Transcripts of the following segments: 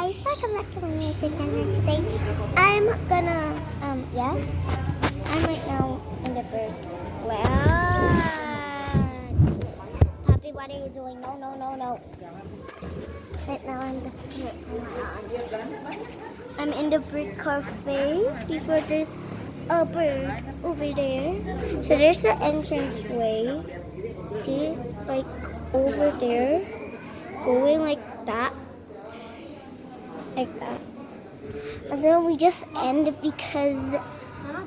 guys, welcome back to my YouTube channel. Today I'm gonna I'm right now in the bird land. Happy, what are you doing? No. Right now I'm in the bird cafe. Before there's a bird over there. So there's the entrance way. See, like over there, going like that. And then we just end because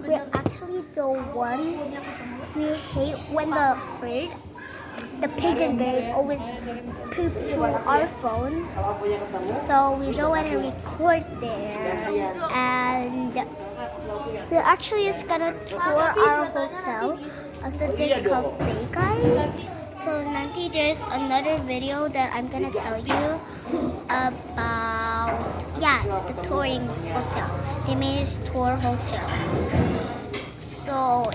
we're actually the one we hate when the pigeon bird always poops on our phones, so we don't want to record there. And we're actually just gonna tour our hotel after this cafe, guys. So nanti there's another video that I'm gonna tell you about, the touring hotel. The name is Tour Hotel. So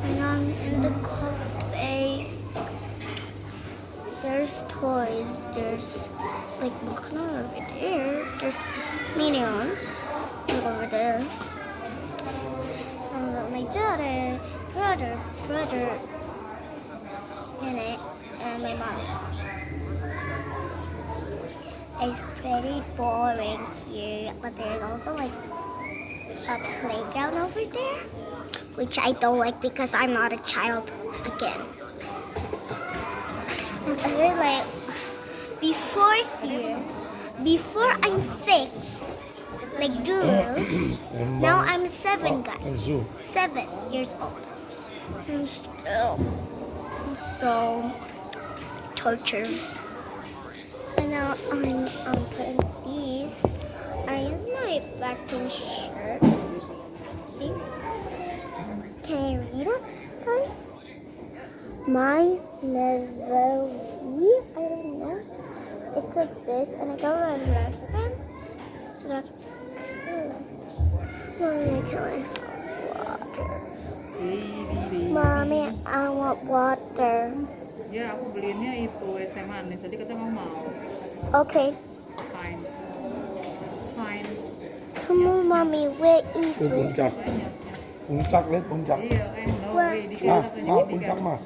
and I'm in the cafe. There's toys. There's like Welcom over there. There's minions over there. And my brother in it, and my mom. It's pretty boring here, but there's also like a playground over there, which I don't like because I'm not a child again. And I really like before I'm 6, like now I'm 7, guys. 7 years old. I'm so tortured. And now I'm putting these. I use my black shirt. See? Can you read it, guys? My level, I don't know. It's like this, and I got my restaurant. So that's Mommy, can I have water? Mommy, I want water. Ya, aku beliinnya itu es teh manis. Tadi katanya mau. Okay. Fine. Come on, Mommy. Where is it? Puncak. Lihat puncak. Iya, no way. Di sini Puncak mah.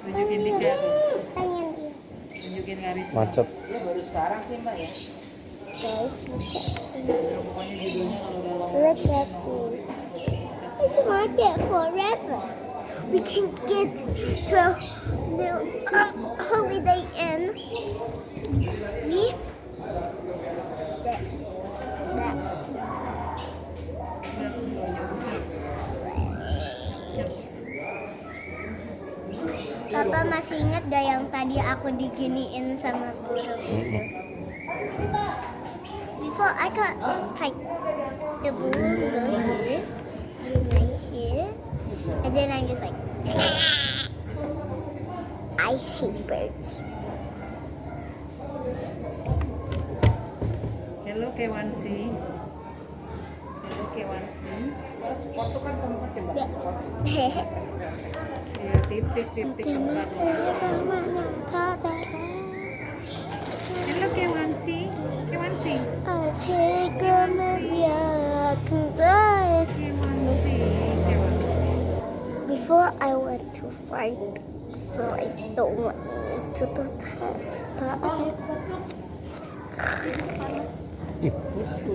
Tunjukin di dia tuh. Pengen dia. Tunjukin garis. Macet. Baru sekarang sih, Mbak ya. Guys, Pokoknya judulnya kalau udah lama. look at this. It's market forever. We can get to the Holiday Inn. Papa masih ingat gak yang tadi aku diginiin sama guru? Before I got like the balloon here, and then I'm just like, I hate birds. Hello K1C. Waktu kan tempat coba. Ya, tip tempatnya. Hello K1C. Before I went to fight, so I don't want to do that.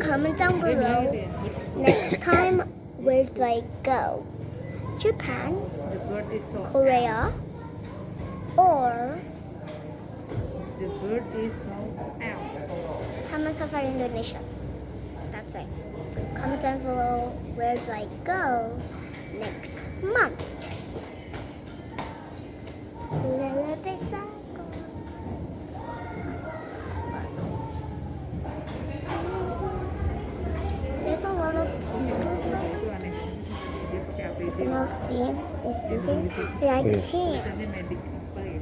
Comment down below. Next time, where do I go? Japan, The bird is so Korea, or The bird is so out. Taman Safari Indonesia. That's right. Comment down below, where do I go next month? There's a lot of people. Itu aneh. Dia pakai APD. You know, see here? Yeah, I can't. Tulisannya medik apa ya?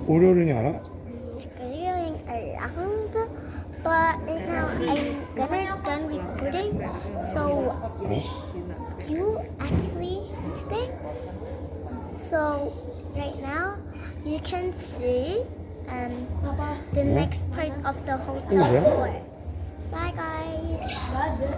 오려르니 알아? Scrolling around, but right now I'm gonna done recording. So you actually stay. So right now you can see the Yeah. next part of the hotel Yeah. tour. Bye guys.